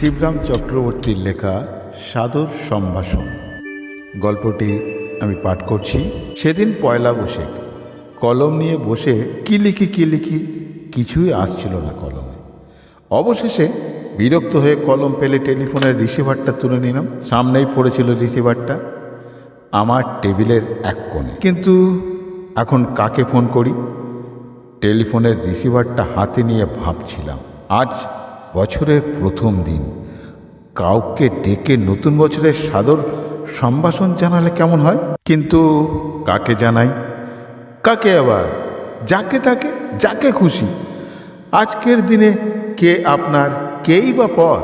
শিবরাম চক্রবর্তীর লেখা সাদর সম্ভাষণ। গল্পটি আমি পাঠ করছি। সেদিন পয়লা বৈশাখ। কলম নিয়ে বসে কি লিখি কিছুই আসছিল না কলমে। অবশেষে বিরক্ত হয়ে কলম পেলে টেলিফোনের রিসিভারটা তুলে নিলাম। সামনেই পড়েছিল রিসিভারটা, আমার টেবিলের এক কোণে। কিন্তু এখন কাকে ফোন করি? টেলিফোনের রিসিভারটা হাতে নিয়ে ভাবছিলাম, আজ বছরের প্রথম দিন, কাউকে ডেকে নতুন বছরের সাদর সম্ভাষণ জানালে কেমন হয়? কিন্তু কাকে জানাই, কাকে আবার? যাকে তাকে, যাকে খুশি। আজকের দিনে কে আপনার, কেই বা পর।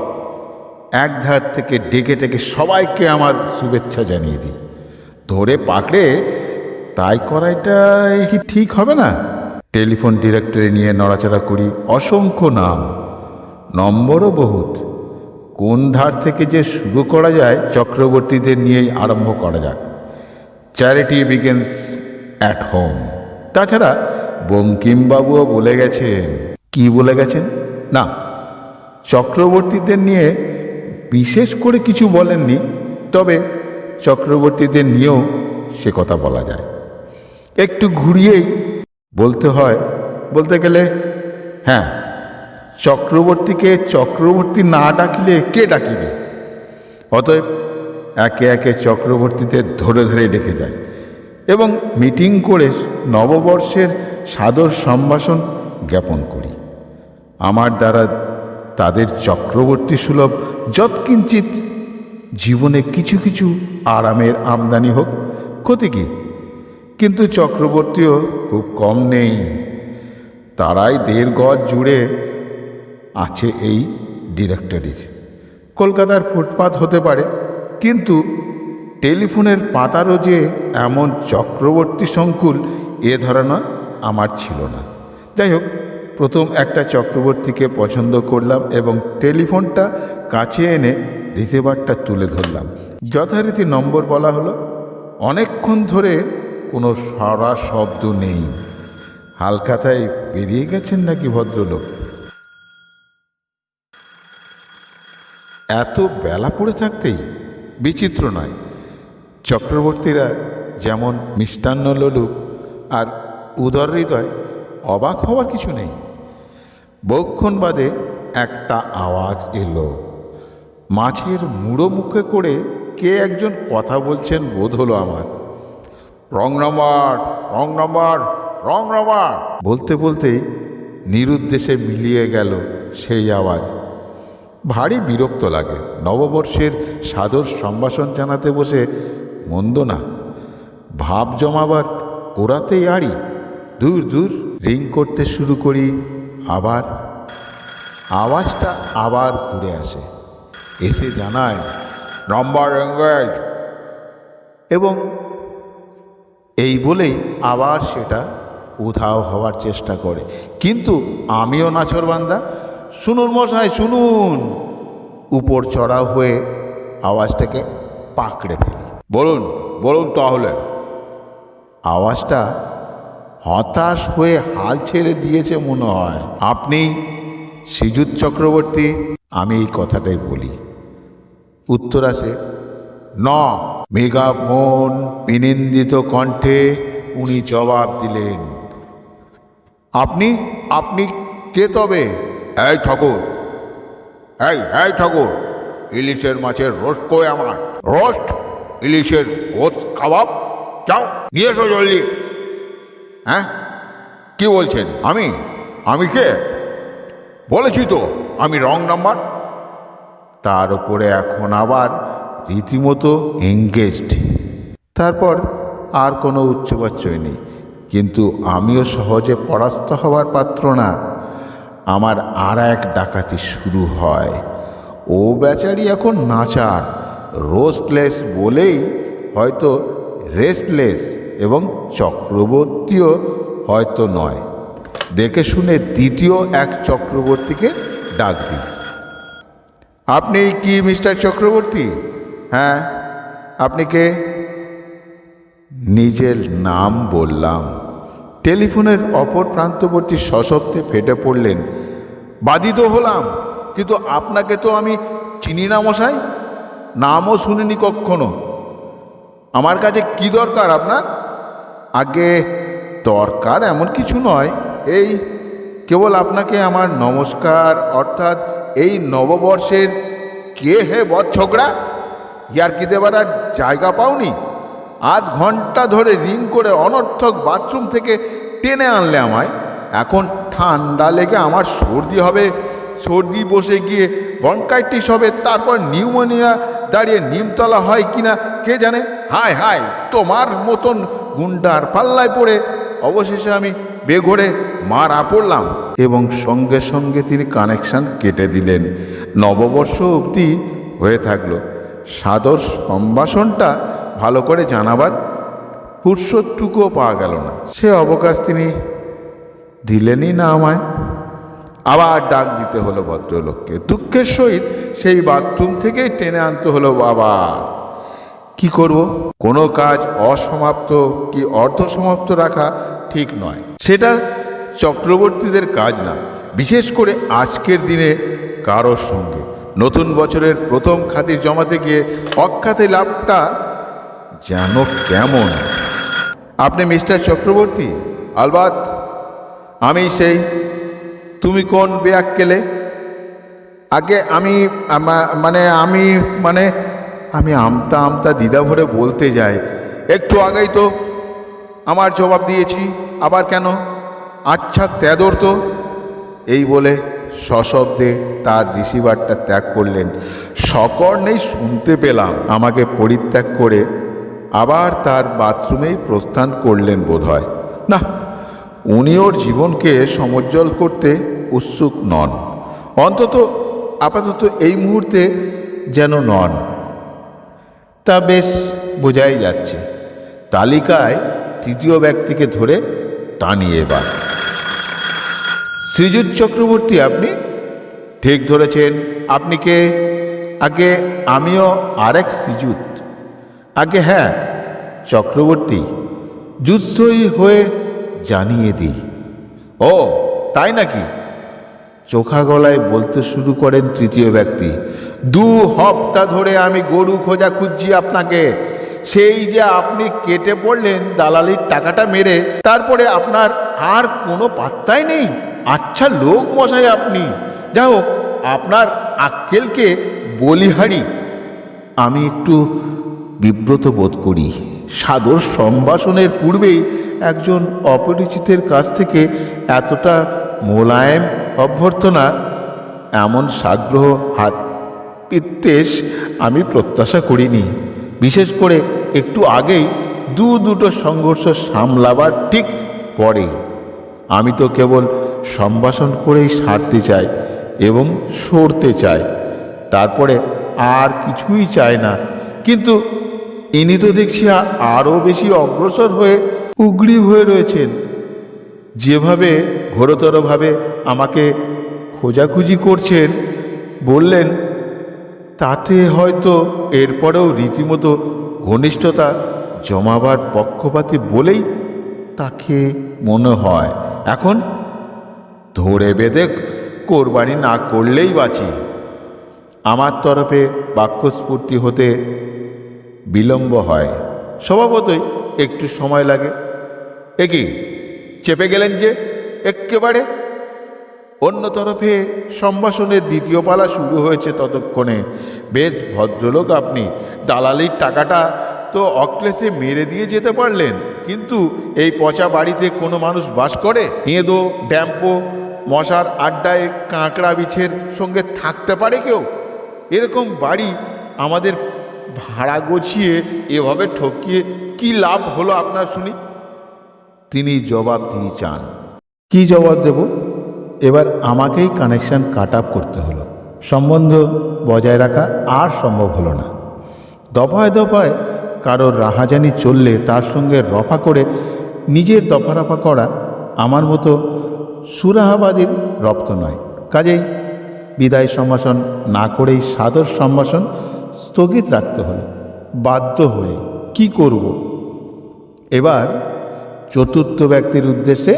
এক ধার থেকে ডেকে সবাইকে আমার শুভেচ্ছা জানিয়ে দিই। ধরে পাকড়ে তাই করাইটাই কি ঠিক হবে না? টেলিফোন ডিরেক্টরি নিয়ে নড়াচড়া করি। অসংখ্য নাম, নম্বরও বহুত। কোন ধার থেকে যে শুরু করা যায়? চক্রবর্তীদের নিয়েই আরম্ভ করা যাক। Charity begins at home. তাছাড়া বঙ্কিমবাবুও বলে গেছেন। কি বলে গেছেন? না, চক্রবর্তীদের নিয়ে বিশেষ করে কিছু বলেননি, তবে চক্রবর্তীদের নিয়েও সে কথা বলা যায়। একটু ঘুরিয়েই বলতে হয়, বলতে গেলে হ্যাঁ, চক্রবর্তীকে চক্রবর্তী না ডাকিলে কে ডাকিবে? অতএব একে একে চক্রবর্তীদের ধরে ডেকে যায় এবং মিটিং করে নববর্ষের সাদর সম্ভাষণ জ্ঞাপন করি। আমার দ্বারা তাদের চক্রবর্তী সুলভ যৎকিঞ্চিত জীবনে কিছু আরামের আমদানি হোক, ক্ষতি কি? কিন্তু চক্রবর্তীও খুব কম নেই। তারাই 1.5 গজ জুড়ে আছে এই ডিরেক্টরির। কলকাতার ফুটপাত হতে পারে, কিন্তু টেলিফোনের পাতারও যে এমন চক্রবর্তী সংকুল, এ ধারণা আমার ছিল না। যাই হোক, প্রথম একটা চক্রবর্তীকে পছন্দ করলাম এবং টেলিফোনটা কাছে এনে রিসিভারটা তুলে ধরলাম। যথারীতি নম্বর বলা হলো। অনেকক্ষণ ধরে কোনো সারা শব্দ নেই। হালখাতায় বেরিয়ে গেছেন নাকি ভদ্রলোক? এত বেলা পড়ে থাকতেই বিচিত্র নয়, চক্রবর্তীরা যেমন মিষ্টান্ন লোলুপ আর উদর হৃদয়, অবাক হওয়ার কিছু নেই। বহুক্ষণ বাদে একটা আওয়াজ এলো। মাছের মুড়ো মুখে করে কে একজন কথা বলছেন বোধ হলো আমার। Wrong number, wrong number, wrong number বলতে বলতেই নিরুদ্দেশে মিলিয়ে গেল সেই আওয়াজ। ভারী বিরক্ত লাগে। নববর্ষের সাদর সম্ভাষণ জানাতে বসে মন্দ না, ভাব জমাবার কোরাতেই আড়ি। দূর রিং করতে শুরু করি। আবার আওয়াজটা আবার ঘুরে আসে, এসে জানায় নাম্বার এঙ্গেজ, এবং এই বলেই আবার সেটা উধাও হওয়ার চেষ্টা করে। কিন্তু আমিও নাছোড়বান্দা। শুনুন মশাই, শুনুন। উপর চড়াও হয়ে আওয়াজটাকে পাকড়ে ফেলি। বলুন বলুন তাহলে। আওয়াজটা হতাশ হয়ে হাল ছেড়ে দিয়েছে মনে হয়। আপনি শ্রীযুত চক্রবর্তী? আমি এই কথাটাই বলি। উত্তর আসে ন। মেগাফোন বিনিন্দিত কণ্ঠে উনি জবাব দিলেন, আপনি আপনি কে তবে? এই ঠাকুর, এই ঠাকুর, ইলিশের মাছের রোস্ট কই আমার? রোস্ট? ইলিশের গোছ কাবাব? যাও নিয়ে এসো জলদি। হ্যাঁ, কি বলছেন? আমি কে? বলেছি তো আমি রং নাম্বার। তার উপরে এখন আবার রীতিমতো এঙ্গেজড। তারপর আর কোনো উচ্চবাচ্যই নেই। কিন্তু আমিও সহজে পরাস্ত হওয়ার পাত্র না। আমার আর এক ডাকাতি শুরু হয়। ও বেচারি এখন নাচার, রোস্টলেস বলেই হয়তো রেস্টলেস, এবং চক্রবর্তীও হয়তো নয়। দেখে শুনে দ্বিতীয় এক চক্রবর্তীকে ডাক দিই। আপনি কি মিস্টার চক্রবর্তী? হ্যাঁ, আপনি কে? নিজের নাম বললাম। টেলিফোনের অপর প্রান্তবর্তী সশব্দে ফেটে পড়লেন, বাধিত হলাম, কিন্তু আপনাকে তো আমি চিনি না মশাই, নামও শুনিনি কখনো। আমার কাছে কি দরকার আপনার? আগে দরকার এমন কিছু নয়, এই কেবল আপনাকে আমার নমস্কার, অর্থাৎ এই নববর্ষের কে হে বচ্ছকরা, ইয়ার কি দেবার আর জায়গা পাওনি? আধ ঘন্টা ধরে রিং করে অনর্থক বাথরুম থেকে টেনে আনলে আমায়। এখন ঠান্ডা লেগে আমার সর্দি হবে, সর্দি বসে গিয়ে ব্রঙ্কাইটিস হবে, তারপর নিউমোনিয়া দাঁড়িয়ে নিমতলা হয় কিনা কে জানে। হায় হায়, তোমার মতন গুন্ডার পাল্লায় পড়ে অবশেষে আমি বেঘরে মারা পড়লাম। এবং সঙ্গে সঙ্গে তিনি কানেকশান কেটে দিলেন। নববর্ষ অবধি হয়ে থাকলো। সাদর সম্ভাষণটা ভালো করে জানাবার ফুরসতটুকুও পাওয়া গেল না। সে অবকাশ তিনি দিলেনই না আমায়। আবার ডাক দিতে হলো ভদ্রলোককে। দুঃখের সহিত সেই বাথরুম থেকেই টেনে আনতে হলো। বাবা, কি করব? কোনো কাজ অসমাপ্ত কি অর্ধসমাপ্ত রাখা ঠিক নয়। সেটা চক্রবর্তীদের কাজ না, বিশেষ করে আজকের দিনে কারোর সঙ্গে। নতুন বছরের প্রথম খাতির জমাতে গিয়ে অখ্যাতি লাভটা যেন কেমন। আপনি মিস্টার চক্রবর্তী? আলবাত আমি সেই। তুমি কোন বেয়াক্কেলে? আগে আমি আমি আমতা আমতা দ্বিধা ভরে বলতে যাই। একটু আগেই তো আমার জবাব দিয়েছি, আবার কেন? আচ্ছা তেদর তো। এই বলে সশব্দে তার রিসিভারটা ত্যাগ করলেন। সকর্ণেই শুনতে পেলাম আমাকে পরিত্যাগ করে আবার তার বাথরুমেই প্রস্থান করলেন বোধহয়। না, উনি ওর জীবনকে সমজ্জ্বল করতে উৎসুক নন, অন্তত আপাতত এই মুহূর্তে যেন নন। তা বেশ বোঝাই যাচ্ছে। তালিকায় তৃতীয় ব্যক্তিকে ধরে টানিয়ে এবার। শ্রীযুত চক্রবর্তী আপনি? ঠিক ধরেছেন। আপনি কে? আগে আমিও আরেক শ্রীযুত। আগে হ্যাঁ, চক্রবর্তী। জুৎসই হয়ে জানিয়ে দিই। ও তাই নাকি? চোখা গলায় বলতে শুরু করেন তৃতীয় ব্যক্তি। 2 হপ্তাহ ধরে আমি গরু খোঁজা খুঁজছি আপনাকে। সেই যে আপনি কেটে পড়লেন দালালির টাকাটা মেরে, তারপরে আপনার আর কোনো পাত্তাই নেই। আচ্ছা লোক মশাই আপনি। যা হোক, আপনার আক্কেলকে বলিহারি। আমি একটু বিব্রত বোধ করি। সাদর সম্ভাষণের পূর্বেই একজন অপরিচিতের কাছ থেকে এতটা মোলায়েম অভ্যর্থনা, এমন সাগ্রহ হাত পিত্তেশ আমি প্রত্যাশা করিনি। বিশেষ করে একটু আগেই দুটো সংঘর্ষ সামলাবার ঠিক পরেই। আমি তো কেবল সম্ভাষণ করেই সারতে চাই এবং সরতে চাই, তারপরে আর কিছুই চাই না। কিন্তু ইনি তো দেখছি আরও বেশি অগ্রসর হয়ে উগ্রীব হয়ে রয়েছেন। যেভাবে ঘোরতরভাবে আমাকে খোঁজাখুঁজি করছেন, বললেন, তাতে হয়তো এরপরেও রীতিমতো ঘনিষ্ঠতা জমাবার পক্ষপাতী বলেই তাকে মনে হয়। এখন ধরে বেঁধে কোরবানি না করলেই বাঁচি। আমার তরফে বাক্যস্ফূর্তি হতে বিলম্ব হয়, স্বভাবতই একটু সময় লাগে। কি চেপে গেলেন যে এক্কেবারে? অন্য তরফে সম্ভাষণের দ্বিতীয় পালা শুরু হয়েছে ততক্ষণে। বেশ ভদ্রলোক আপনি। দালালির টাকাটা তো অক্লেশে মেরে দিয়ে যেতে পারলেন, কিন্তু এই পচা বাড়িতে কোনো মানুষ বাস করে? এঁদো ড্যাম্পো মশার আড্ডায় কাঁকড়া বিছের সঙ্গে থাকতে পারে কেউ? এরকম বাড়ি আমাদের ভাড়া গছিয়ে এভাবে ঠকিয়ে কি লাভ হলো আপনার শুনি? তিনি জবাব দিয়ে চান। কি জবাব দেব? এবার আমাকেই কানেকশন কাট আপ করতে হলো। সম্বন্ধ বজায় রাখা আর সম্ভব হলো না। দফায় দফায় কারোর রাহাজানি চললে তার সঙ্গে রফা করে নিজের দফারফা করা আমার মতো সুরাহাবাদীর রপ্ত নয়। কাজেই বিদায় সম্ভাষণ না করেই সাদর সম্ভাষণ স্থগিত রাখতে হলো বাধ্য হয়ে। কি করব? এবার চতুর্থ ব্যক্তির উদ্দেশ্যে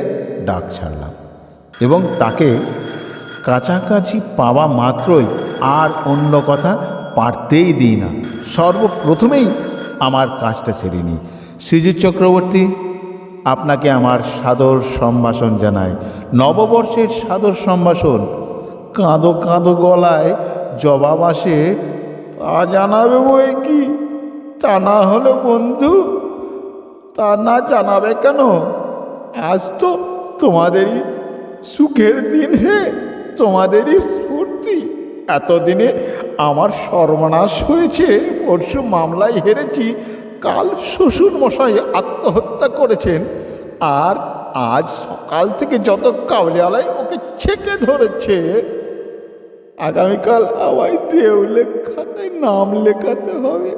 ডাক ছাড়লাম এবং তাকে কাছাকাছি পাওয়া মাত্রই আর অন্য কথা পারতেই দিই না, সর্বপ্রথমেই আমার কাজটা সেরে নিই। শ্রীজিৎ চক্রবর্তী, আপনাকে আমার সাদর সম্ভাষণ জানাই, নববর্ষের সাদর সম্ভাষণ। কাঁদো কাঁদো গলায় জবাব আসে, তা জানাবে বই কি? তা না হলে বন্ধু, তা না জানাবে কেন? আজ তো তোমাদেরই সুখের দিন, হে তোমাদেরই স্ফূর্তি। এতদিনে আমার সর্বনাশ হয়েছে। পরশু মামলায় হেরেছি, কাল শ্বশুর মশাই আত্মহত্যা করেছেন, আর আজ সকাল থেকে যত কাবলিওয়ালাই ওকে ছেঁকে ধরেছে। আগামীকাল আমায় দেউলে খাতায় নাম লেখাতে হবে।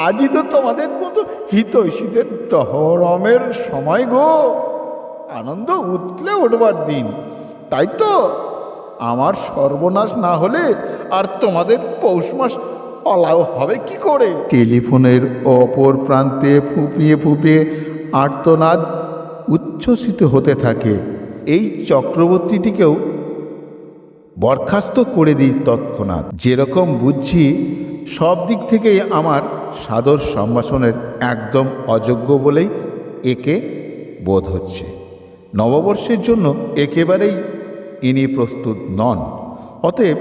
আজই তো তোমাদের মতো হিতৈষীদের দহরমের সময় গো, আনন্দ উতলে উঠবার দিন। তাই তো আমার সর্বনাশ না হলে আর তোমাদের পৌষ মাস ফলাও হবে কি করে? টেলিফোনের অপর প্রান্তে ফুপিয়ে ফুপিয়ে আর্তনাদ উচ্ছ্বসিত হতে থাকে। এই চক্রবর্তীটিকেও বরখাস্ত করে দিই তৎক্ষণাৎ। যেরকম বুঝছি সব দিক থেকেই আমার সাদর সম্ভাষণের একদম অযোগ্য বলেই একে বোধ হচ্ছে। নববর্ষের জন্য একেবারেই ইনি প্রস্তুত নন। অতএব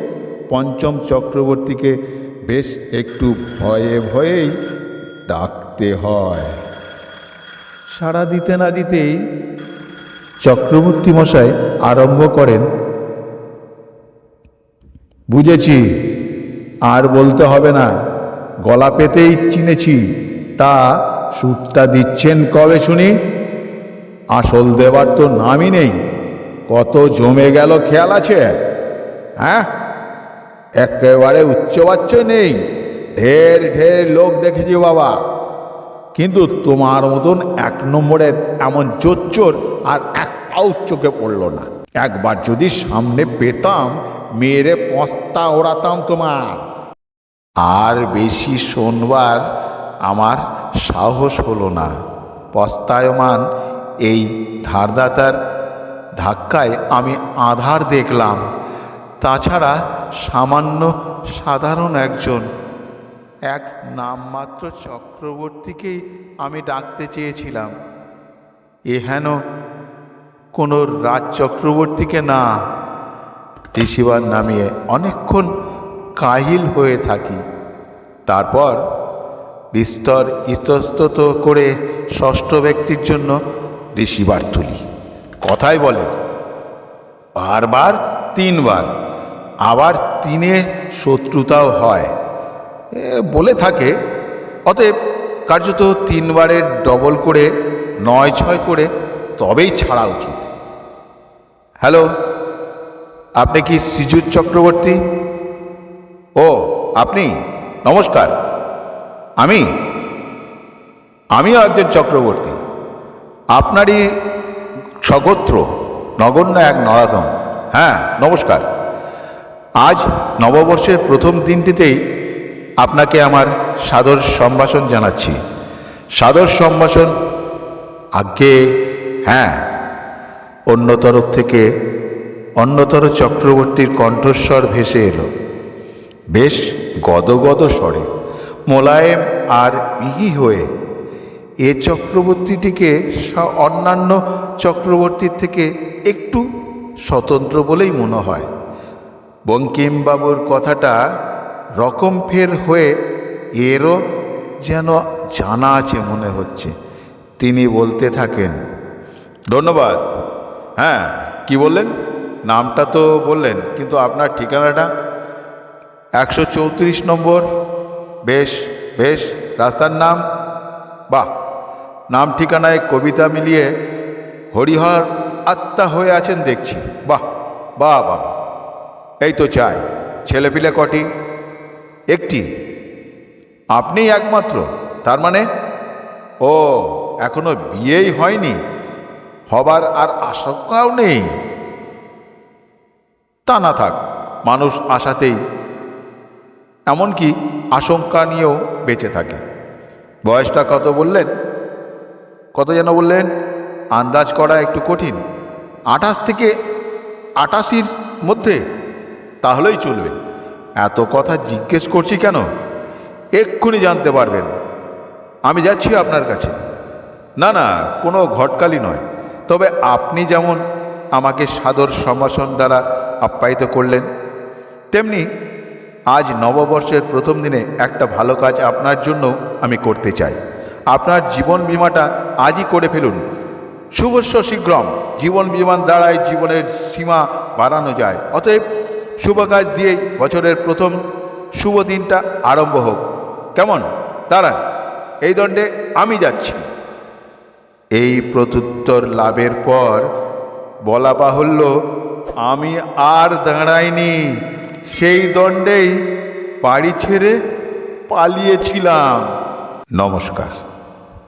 পঞ্চম চক্রবর্তীকে বেশ একটু ভয়ে ভয়েই ডাকতে হয়। সাড়া দিতে না দিতেই চক্রবর্তী মশাই আরম্ভ করেন, বুঝেছি, আর বলতে হবে না, গলা পেতেই চিনেছি। তা সুদটা দিচ্ছেন কবে শুনি? আসল দেবার তো নামই নেই। কত জমে গেল খেয়াল আছে? হ্যাঁ, একেবারে উচ্চবাচ্য নেই। ঢের ঢের লোক দেখেছি বাবা, কিন্তু তোমার মতন এক নম্বরের এমন জোচ্চোর আর একটাও চোখে পড়ল না। একবার যদি সামনে পেতাম, মেরে পস্তা ওড়াতাম তোমার। আর বেশি শোনবার আমার সাহস হলো না। পস্তায়মান এই ধারদাতার ধাক্কায় আমি আধার দেখলাম। তাছাড়া সামান্য সাধারণ একজন, এক নামমাত্র চক্রবর্তীকেই আমি ডাকতে চেয়েছিলাম। হেন কোনো রাজ চক্রবর্তীকে না। রিসিভার নামিয়ে অনেকক্ষণ কাহিল হয়ে থাকি। তারপর বিস্তর ইতস্তত করে ষষ্ঠ ব্যক্তির জন্য রিসিভার তুলি। কথাই বলে বারবার তিনবার, আবার তিনে শত্রুতাও হয় বলে থাকে। অতএব কার্যত তিনবারের ডবল করে 9-6 করে তবেই ছাড়া উচিত। হ্যালো, আপনি কি শ্রীযুত চক্রবর্তী? ও আপনি, নমস্কার। আমিও একজন চক্রবর্তী, আপনারই স্বগোত্র, নগণ্য এক নরাধম। হ্যাঁ, নমস্কার। আজ নববর্ষের প্রথম দিনটিতেই আপনাকে আমার সাদর সম্ভাষণ জানাচ্ছি। সাদর সম্ভাষণ? আজ্ঞে হ্যাঁ। অন্য তরফ থেকে অন্যতর চক্রবর্তীর কণ্ঠস্বর ভেসে এলো, বেশ গদগদ স্বরে, মোলায়েম আর মিহি হয়ে। এ চক্রবর্তীটিকে অন্যান্য চক্রবর্তীর থেকে একটু স্বতন্ত্র বলেই মনে হয়। বঙ্কিমবাবুর কথাটা রকম ফের হয়ে এরও যেন জানা আছে মনে হচ্ছে। তিনি বলতে থাকেন, ধন্যবাদ। হ্যাঁ, কি বললেন? নামটা তো বললেন, কিন্তু আপনার ঠিকানাটা? 134 নম্বর। বেশ বেশ, রাস্তার নাম? বাহ, নাম ঠিকানায় কবিতা মিলিয়ে হরিহর আত্মা হয়ে আছেন দেখছি। বাহ বাহ বাবা, এই তো চাই। ছেলেপিলে কটি? একটি। আপনি একমাত্র? তার মানে ও, এখনো বিয়েই হয়নি, হবার আর আশঙ্কাও নেই? তা না থাক, মানুষ আশাতেই, এমনকি আশঙ্কা নিয়েও বেঁচে থাকে। বয়সটা কত বললেন? কত যেন বললেন? আন্দাজ করা একটু কঠিন। 28 থেকে 88 মধ্যে? তাহলেই চলবে। এত কথা জিজ্ঞেস করছি কেন? এক্ষুনি জানতে পারবেন। আমি যাচ্ছি আপনার কাছে। না না, কোনো ঘটকালি নয়, তবে আপনি যেমন আমাকে সাদর সম্ভাষণ দ্বারা আপ্যায়িত করলেন, তেমনি আজ নববর্ষের প্রথম দিনে একটা ভালো কাজ আপনার জন্য আমি করতে চাই। আপনার জীবন বীমাটা আজই করে ফেলুন। শুভস্য শীঘ্রম। জীবন বীমার দ্বারাই জীবনের সীমা বাড়ানো যায়। অতএব শুভ কাজ দিয়েই বছরের প্রথম শুভ দিনটা আরম্ভ হোক। কেমন? দাঁড়ান, এই দণ্ডে আমি যাচ্ছি। এই প্রত্যুত্তর লাভের পর বলা বাহুল্য, আমি আর দাঁড়াইনি, সেই দণ্ডেই বাড়ি ছেড়ে পালিয়েছিলাম। নমস্কার।